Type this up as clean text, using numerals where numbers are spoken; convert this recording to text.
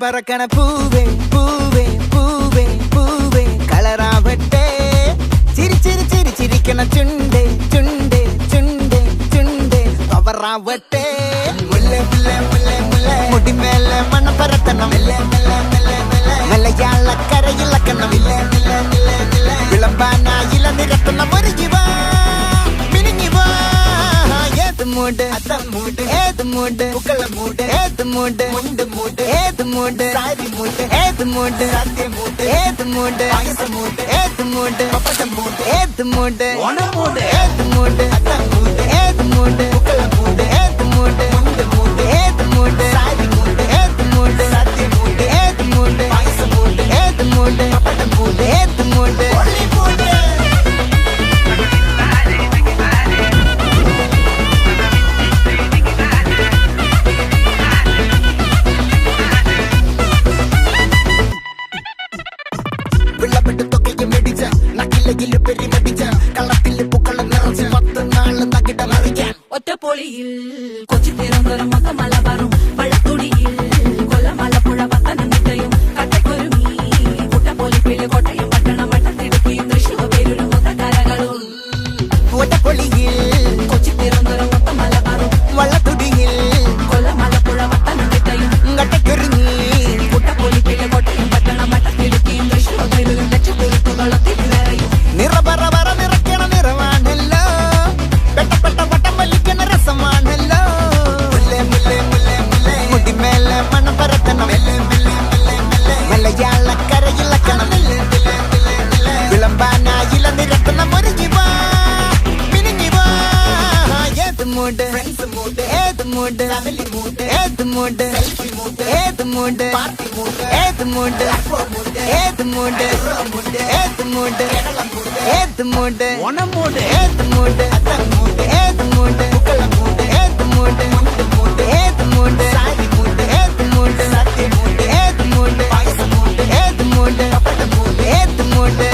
പറക്കണ പൂവേ പൂവേ പൂവേ പൂവേ കളറാവട്ടെ ചിരി ചിരി ചിരി ചിരിക്കണ ചുണ്ടേ ചുണ്ടേ ചുണ്ടേ ചുണ്ടേ പവറാവട്ടെ മുല്ലേ മുല്ലേ മുല്ലേ മുല്ലേ മുടിമേലെ മണം പരത്തണം മലയാളക്കരയിളക്കണം വിളമ്പാനായില നിരത്തണം ഒരുങ്ങിവാ മിനിങ്ങിവാ ഏത് മൂട് മൂട് ഏത് മൂട് പൂക്കള മൂട് ഏത് മൂട് മുണ്ട് മൂട് ഏത് മൂട് സാരി മൂട് ഏത് മൂട് സത്യമൂട് ഏത് മൂട് മൂട് ഏത് മൂട് പപ്പടം മൂട് ഏത് മൂട് ഓണമൂട് ഏത് മൂട് മൂട് ഏത് മൂട് പൂക്കള മൂട് ഏത് മൂട് മുണ്ട് മൂട് ഏത് മൂട് സാരി മൂട് ഏത് മൂട് സത്യമൂട് ഏത് മൂട് മൂട് ഏത് മൂട് പപ്പടം മൂട് ഏത് മൂട് ഒറ്റപ്പൊളിയിൽ കൊച്ചി തിരുവനന്തപുരം മൊത്തം മലബാറും വള്ളത്തുടിയിൽ കൊല്ലം ആലപ്പുഴ പത്തനംതിട്ടയും കട്ടക്കുരുമി കുട്ടപ്പൊലിപ്പില് കോട്ടയം പട്ടണം വട്ടത്തിടുക്കിയും തൃശ്ശൂർ പേരൂരും മൊത്തക്കരകളും ഒറ്റപ്പൊളിയിൽ കൊച്ചി തിരുവനന്തപുരം മൊത്തം മലബാറും വള്ളത്തുടിയിൽ കൊല്ലം ആലപ്പുഴ പത്തനംതിട്ടയും കട്ടക്കുരുമി കുട്ടപ്പൊലിപ്പില് കോട്ടയം പട്ടണം വട്ടത്തിടുക്കിയും തൃശ്ശൂർ പേരൂരും ലക്ഷപ്പുറത്തുകളും തിരുവരയും നിറപറ പറ നിറയ്ക്കണ നിറവാണല്ലോ പെട്ടപ്പെട്ട വട്ടം വലിക്കണ രസമാണല്ലോ മുല്ലേ മുല്ലേ മുല്ലേ മുല്ലേ മുടിമേലെ മണം പരത്തണം മലയാളക്കരയിളക്കണം വിളമ്പാനായില നിരത്തണം ഒരുങ്ങിവാ മിനിങ്ങിവാ ഏത് മൂട് ഏത് മൂട് ഏത് മൂട് ഏത് മൂട് ഏത് മൂട് ഏത് മൂട് ഏത് മൂട് ഏത് മൂട് ഓണമൂട് ഏത് മൂട് ഏത് മൂട് പൂക്കള മൂട് ഏത് മൂട് ഏത് മൂട് സാരി മൂട് ഏത് മൂട് സത്യമൂട് ഏത് മൂട് ഏത് മൂട് പപ്പടം മൂട് ഏത് മൂട്